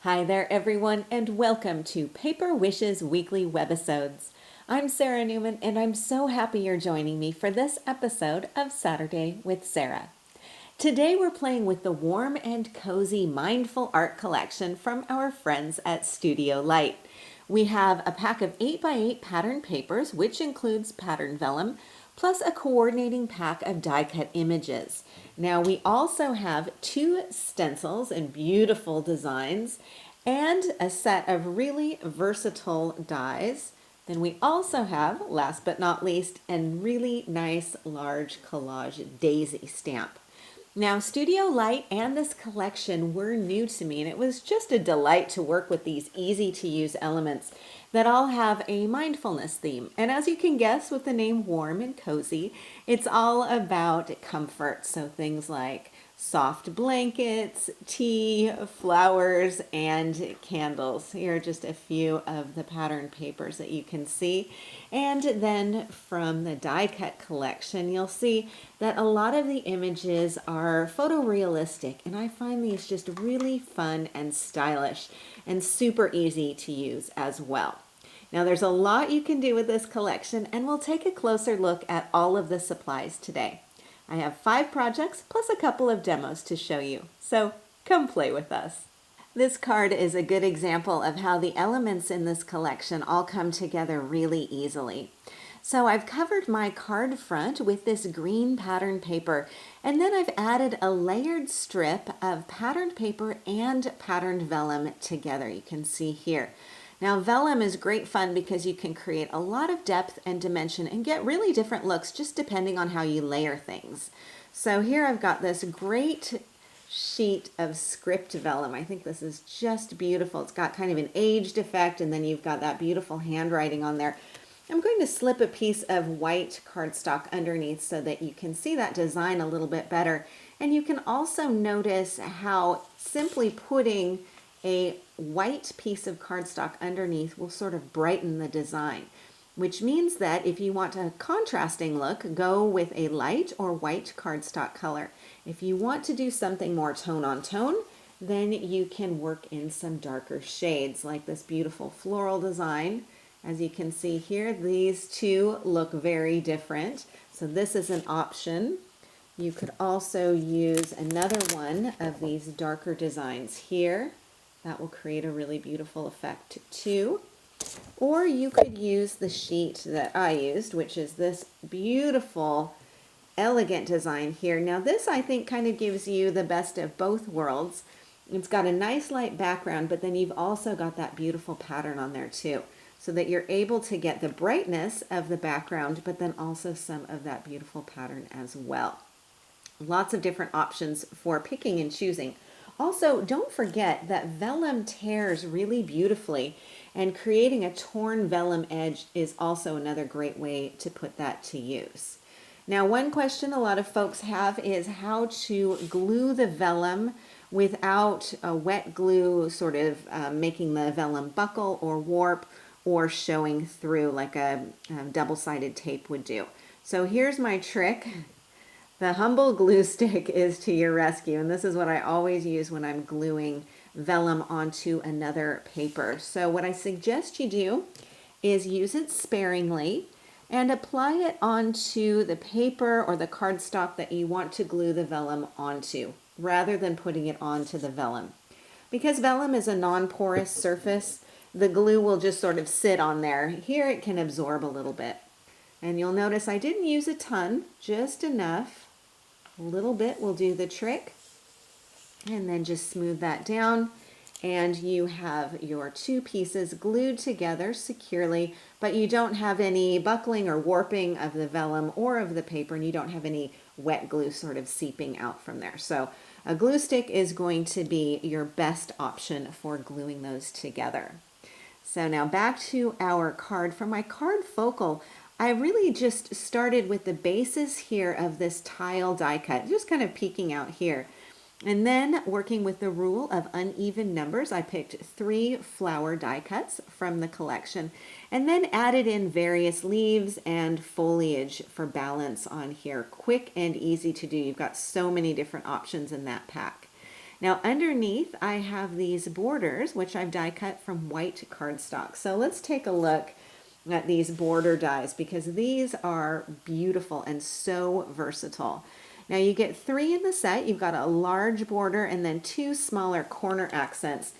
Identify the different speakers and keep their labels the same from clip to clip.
Speaker 1: Hi there, everyone, and welcome to Paper Wishes Weekly Webisodes. I'm Sara Newman, and I'm so happy you're joining me for this episode of Saturday with Sara. Today we're playing with the warm and cozy mindful art collection from our friends at Studio Light. We have a pack of 8x8 pattern papers, which includes pattern vellum, plus a coordinating pack of die-cut images. Now we also have 2 stencils and beautiful designs and a set of really versatile dies. Then we also have, last but not least, a really nice large collage daisy stamp. Now, Studio Light and this collection were new to me, and it was just a delight to work with these easy-to-use elements that all have a mindfulness theme. And as you can guess with the name Warm and Cozy, it's all about comfort. So things like soft blankets, tea, flowers, and candles. Here are just a few of the pattern papers that you can see. And then from the die cut collection, you'll see that a lot of the images are photorealistic, and I find these just really fun and stylish and super easy to use as well. Now there's a lot you can do with this collection, and we'll take a closer look at all of the supplies today. I have 5 projects plus a couple of demos to show you, so come play with us. This card is a good example of how the elements in this collection all come together really easily. So I've covered my card front with this green pattern paper, and then I've added a layered strip of patterned paper and patterned vellum together. You can see here. Now vellum is great fun because you can create a lot of depth and dimension and get really different looks just depending on how you layer things. So here I've got this great sheet of script vellum. I think this is just beautiful. It's got kind of an aged effect, and then you've got that beautiful handwriting on there. I'm going to slip a piece of white cardstock underneath so that you can see that design a little bit better. And you can also notice how simply putting a white piece of cardstock underneath will sort of brighten the design, which means that if you want a contrasting look, go with a light or white cardstock color. If you want to do something more tone on tone, then you can work in some darker shades like this beautiful floral design. As you can see here, these two look very different. So this is an option. You could also use another one of these darker designs here. That will create a really beautiful effect too. Or you could use the sheet that I used, which is this beautiful, elegant design here. Now this, I think, kind of gives you the best of both worlds. It's got a nice light background, but then you've also got that beautiful pattern on there too, so that you're able to get the brightness of the background, but then also some of that beautiful pattern as well. Lots of different options for picking and choosing. Also, don't forget that vellum tears really beautifully, and creating a torn vellum edge is also another great way to put that to use. Now, one question a lot of folks have is how to glue the vellum without a wet glue sort of making the vellum buckle or warp or showing through like a double-sided tape would do. So here's my trick. The humble glue stick is to your rescue, and this is what I always use when I'm gluing vellum onto another paper. So what I suggest you do is use it sparingly and apply it onto the paper or the cardstock that you want to glue the vellum onto, rather than putting it onto the vellum. Because vellum is a non-porous surface, the glue will just sort of sit on there. Here it can absorb a little bit. And you'll notice I didn't use a ton, just enough. A little bit will do the trick. And then just smooth that down. And you have your 2 pieces glued together securely, but you don't have any buckling or warping of the vellum or of the paper, and you don't have any wet glue sort of seeping out from there. So a glue stick is going to be your best option for gluing those together. So now back to our card. For my card focal, I really just started with the basis here of this tile die cut, just kind of peeking out here. And then working with the rule of uneven numbers, I picked 3 flower die cuts from the collection and then added in various leaves and foliage for balance on here. Quick and easy to do. You've got so many different options in that pack. Now underneath I have these borders, which I've die cut from white cardstock. So let's take a look at these border dies because these are beautiful and so versatile. Now you get 3 in the set. You've got a large border and then 2 smaller corner accents.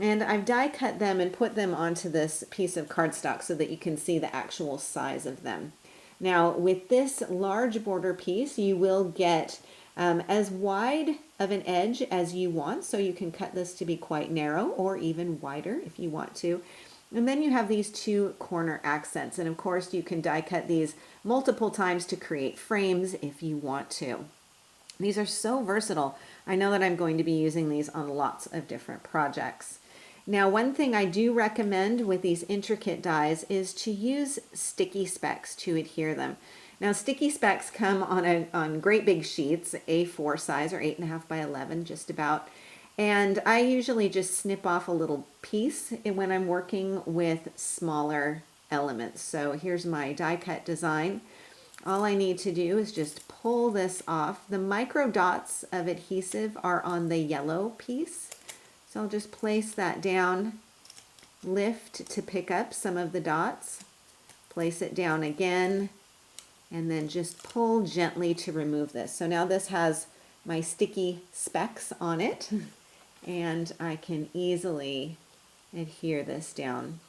Speaker 1: And I've die cut them and put them onto this piece of cardstock so that you can see the actual size of them. Now with this large border piece, you will get as wide of an edge as you want. So you can cut this to be quite narrow or even wider if you want to. And then you have these 2 corner accents. And of course you can die cut these multiple times to create frames if you want to. These are so versatile. I know that I'm going to be using these on lots of different projects. Now, one thing I do recommend with these intricate dies is to use sticky specs to adhere them. Now, sticky specs come on great big sheets, A4 size or 8.5 by 11, just about. And I usually just snip off a little piece when I'm working with smaller elements. So here's my die cut design. All I need to do is just pull this off. The micro dots of adhesive are on the yellow piece. So I'll just place that down, lift to pick up some of the dots, place it down again, and then just pull gently to remove this. So now this has my sticky specks on it, and I can easily adhere this down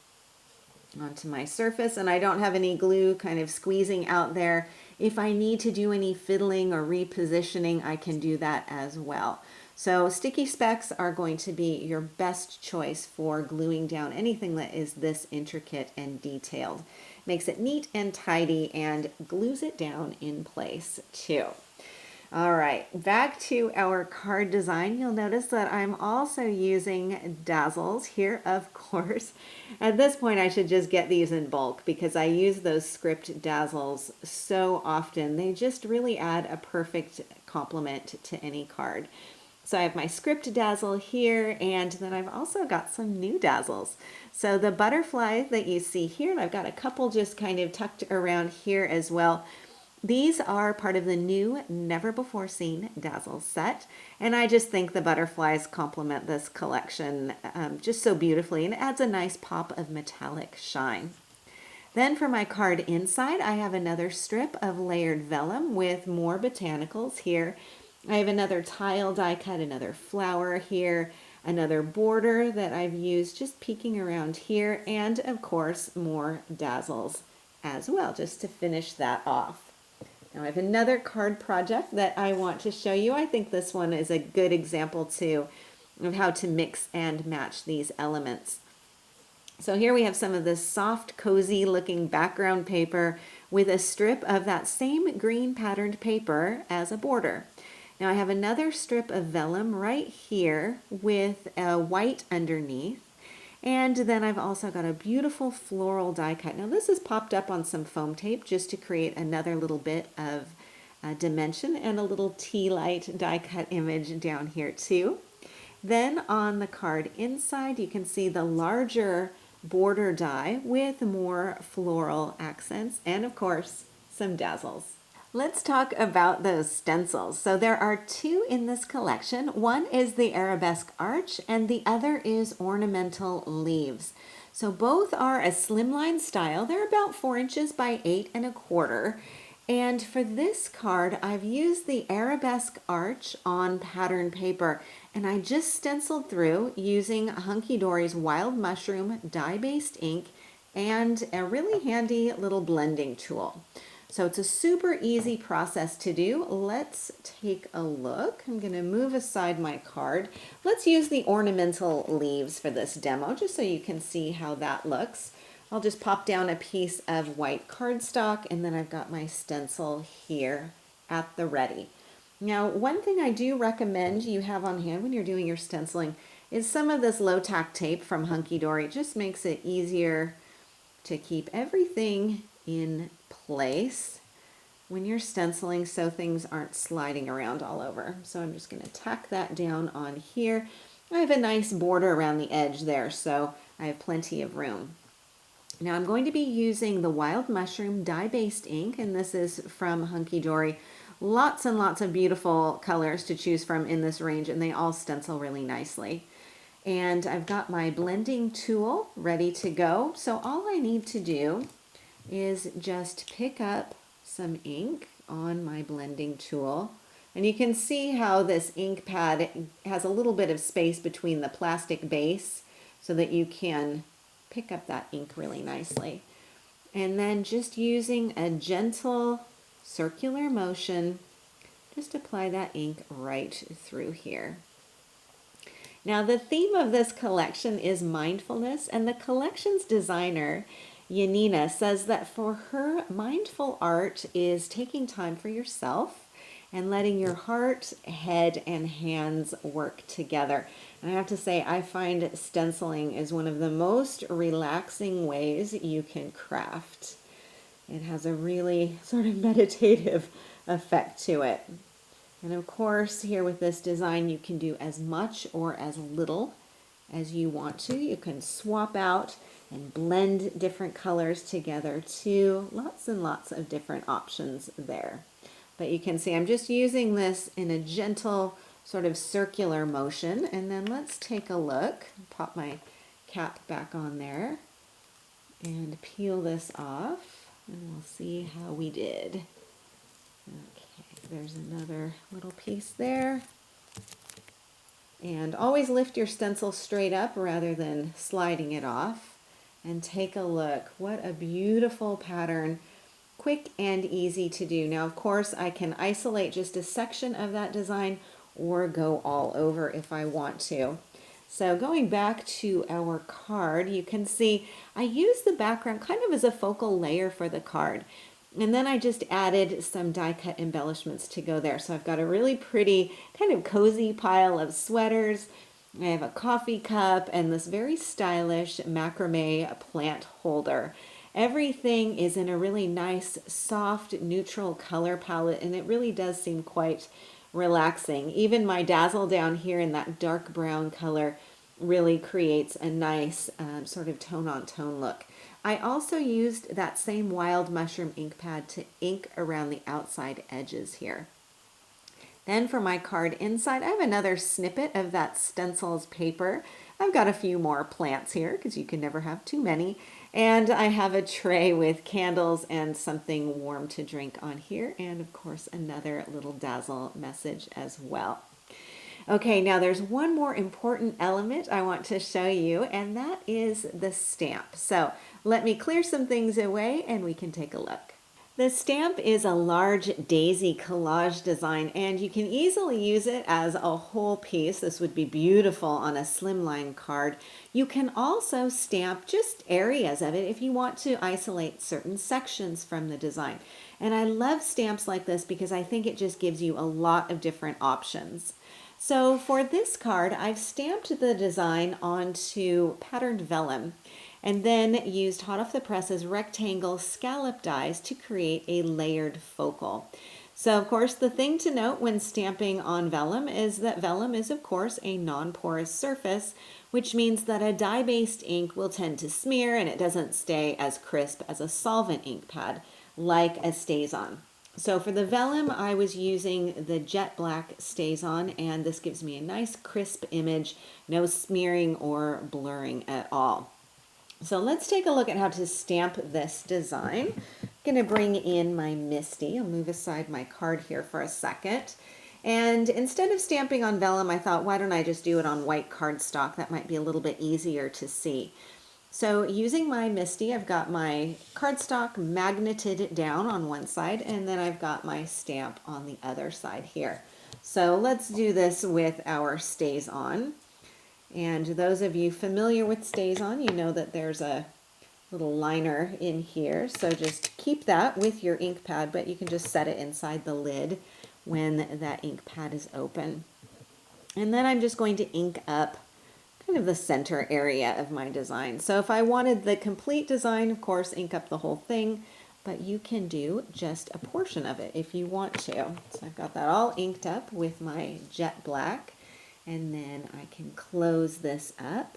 Speaker 1: onto my surface, and I don't have any glue kind of squeezing out there. If I need to do any fiddling or repositioning, I can do that as well. So sticky specs are going to be your best choice for gluing down anything that is this intricate and detailed. Makes it neat and tidy and glues it down in place too. All right, back to our card design. You'll notice that I'm also using dazzles here, of course. At this point, I should just get these in bulk because I use those script dazzles so often. They just really add a perfect complement to any card. So I have my script dazzle here, and then I've also got some new dazzles. So the butterfly that you see here, and I've got a couple just kind of tucked around here as well. These are part of the new Never Before Seen Dazzle set, and I just think the butterflies complement this collection just so beautifully, and it adds a nice pop of metallic shine. Then for my card inside, I have another strip of layered vellum with more botanicals here. I have another tile die cut, another flower here, another border that I've used just peeking around here, and of course more dazzles as well, just to finish that off. Now I have another card project that I want to show you. I think this one is a good example too of how to mix and match these elements. So here we have some of this soft, cozy looking background paper with a strip of that same green patterned paper as a border. Now I have another strip of vellum right here with a white underneath. And then I've also got a beautiful floral die cut. Now this is popped up on some foam tape just to create another little bit of dimension, and a little tea light die cut image down here too. Then on the card inside, you can see the larger border die with more floral accents and of course some dazzles. Let's talk about those stencils. So there are 2 in this collection. One is the arabesque arch and the other is ornamental leaves. So both are a slimline style. They're about 4 inches by 8.25. And for this card, I've used the arabesque arch on pattern paper, and I just stenciled through using Hunky Dory's Wild Mushroom dye-based ink and a really handy little blending tool. So it's a super easy process to do. Let's take a look. I'm going to move aside my card. Let's use the ornamental leaves for this demo just so you can see how that looks. I'll just pop down a piece of white cardstock, and then I've got my stencil here at the ready. Now, one thing I do recommend you have on hand when you're doing your stenciling is some of this low tack tape from Hunky Dory. It just makes it easier to keep everything in place when you're stenciling so things aren't sliding around all over. So I'm just going to tack that down on here. I have a nice border around the edge there, so I have plenty of room. Now I'm going to be using the Wild Mushroom dye-based ink, and this is from Hunky Dory. lots and lots of beautiful colors to choose from in this range, and they all stencil really nicely. And I've got my blending tool ready to go. So all I need to do is just pick up some ink on my blending tool. And you can see how this ink pad has a little bit of space between the plastic base so that you can pick up that ink really nicely. And then just using a gentle circular motion, just apply that ink right through here. Now the theme of this collection is mindfulness, and the collection's designer, Yanina, says that for her, mindful art is taking time for yourself and letting your heart, head, and hands work together. And I have to say, I find stenciling is one of the most relaxing ways you can craft. It has a really sort of meditative effect to it. And of course, here with this design, you can do as much or as little as you want to. You can swap out and blend different colors together too. Lots and lots of different options there. But you can see I'm just using this in a gentle sort of circular motion. And then let's take a look. Pop my cap back on there and peel this off. And we'll see how we did. Okay, there's another little piece there. And always lift your stencil straight up rather than sliding it off. And take a look. What a beautiful pattern. Quick and easy to do. Now, of course, I can isolate just a section of that design or go all over if I want to. So going back to our card, you can see I use the background kind of as a focal layer for the card. And then I just added some die cut embellishments to go there. So I've got a really pretty kind of cozy pile of sweaters. I have a coffee cup and this very stylish macrame plant holder. Everything is in a really nice, soft, neutral color palette, and it really does seem quite relaxing. Even my dazzle down here in that dark brown color really creates a nice sort of tone-on-tone look. I also used that same wild mushroom ink pad to ink around the outside edges here. Then for my card inside, I have another snippet of that Stencils paper. I've got a few more plants here because you can never have too many. And I have a tray with candles and something warm to drink on here. And of course, another little dazzle message as well. Okay, now there's one more important element I want to show you, and that is the stamp. So let me clear some things away and we can take a look. The stamp is a large daisy collage design, and you can easily use it as a whole piece. This would be beautiful on a slimline card. You can also stamp just areas of it if you want to isolate certain sections from the design. And I love stamps like this because I think it just gives you a lot of different options. So for this card, I've stamped the design onto patterned vellum and then used hot off the presses rectangle scallop dies to create a layered focal. So of course the thing to note when stamping on vellum is that vellum is of course a non-porous surface, which means that a dye-based ink will tend to smear and it doesn't stay as crisp as a solvent ink pad like a StazOn. So for the vellum, I was using the jet black StazOn, and this gives me a nice crisp image, no smearing or blurring at all. So let's take a look at how to stamp this design. I'm going to bring in my Misty. I'll move aside my card here for a second. And instead of stamping on vellum, I thought, why don't I just do it on white cardstock? That might be a little bit easier to see. So using my Misty, I've got my cardstock magneted down on one side, and then I've got my stamp on the other side here. So let's do this with our StazOn. And those of you familiar with StazOn, you know that there's a little liner in here. So just keep that with your ink pad, but you can just set it inside the lid when that ink pad is open. And then I'm just going to ink up kind of the center area of my design. So if I wanted the complete design, of course, ink up the whole thing, but you can do just a portion of it if you want to. So I've got that all inked up with my jet black, and then I can close this up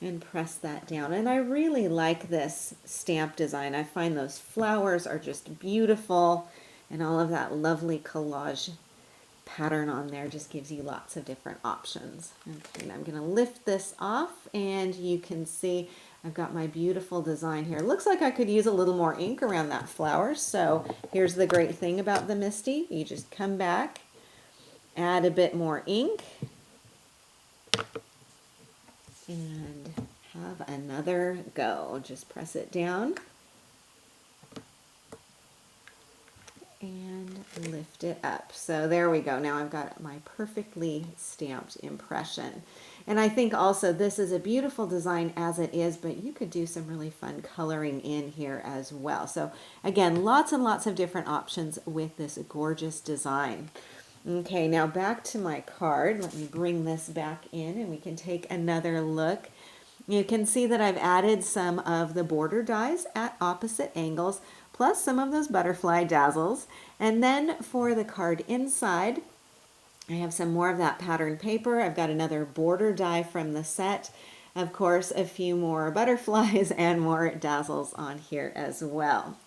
Speaker 1: and press that down. And I really like this stamp design. I find those flowers are just beautiful. And all of that lovely collage pattern on there just gives you lots of different options. Okay, now I'm going to lift this off, and you can see I've got my beautiful design here. It looks like I could use a little more ink around that flower, so here's the great thing about the Misty. You just come back, add a bit more ink, and have another go. Just press it down and lift it up. So there we go. Now I've got my perfectly stamped impression. And I think also this is a beautiful design as it is, but you could do some really fun coloring in here as well. So again, lots and lots of different options with this gorgeous design. Okay, now back to my card. Let me bring this back in and we can take another look. You can see that I've added some of the border dies at opposite angles, plus some of those butterfly dazzles. And then for the card inside, I have some more of that pattern paper. I've got another border die from the set. Of course, a few more butterflies and more dazzles on here as well.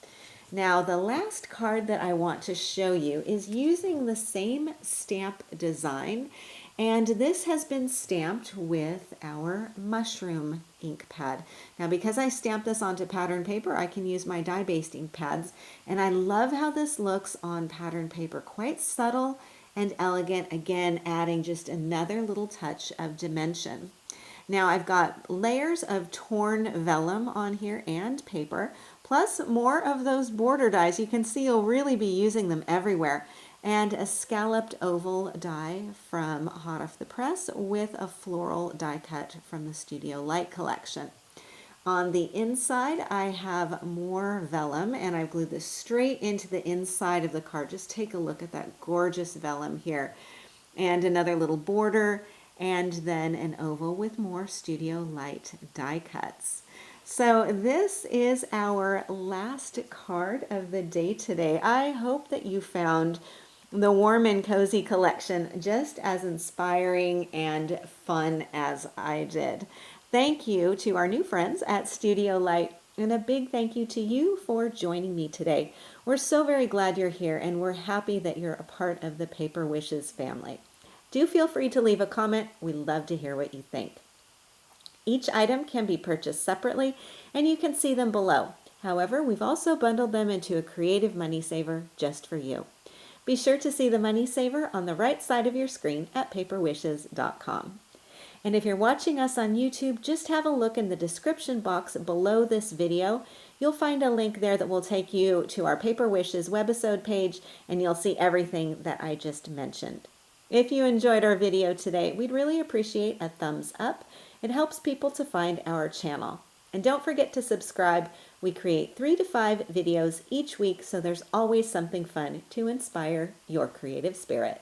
Speaker 1: Now, the last card that I want to show you is using the same stamp design, and this has been stamped with our mushroom ink pad. Now, because I stamped this onto pattern paper, I can use my die-based ink pads, and I love how this looks on pattern paper. Quite subtle and elegant, again, adding just another little touch of dimension. Now I've got layers of torn vellum on here and paper, plus more of those border dies. You can see you'll really be using them everywhere. And a scalloped oval die from Hot Off the Press with a floral die cut from the Studio Light collection. On the inside, I have more vellum, and I've glued this straight into the inside of the card. Just take a look at that gorgeous vellum here. And another little border, and then an oval with more Studio Light die cuts. So this is our last card of the day today. I hope that you found the Warm and Cozy collection just as inspiring and fun as I did. Thank you to our new friends at Studio Light, and a big thank you to you for joining me today. We're so very glad you're here, and we're happy that you're a part of the Paper Wishes family. Do feel free to leave a comment. We love to hear what you think. Each item can be purchased separately, and you can see them below. However, we've also bundled them into a creative money saver just for you. Be sure to see the money saver on the right side of your screen at paperwishes.com. And if you're watching us on YouTube, just have a look in the description box below this video. You'll find a link there that will take you to our Paper Wishes webisode page, and you'll see everything that I just mentioned. If you enjoyed our video today, we'd really appreciate a thumbs up. It helps people to find our channel. And don't forget to subscribe. We create 3 to 5 videos each week, so there's always something fun to inspire your creative spirit.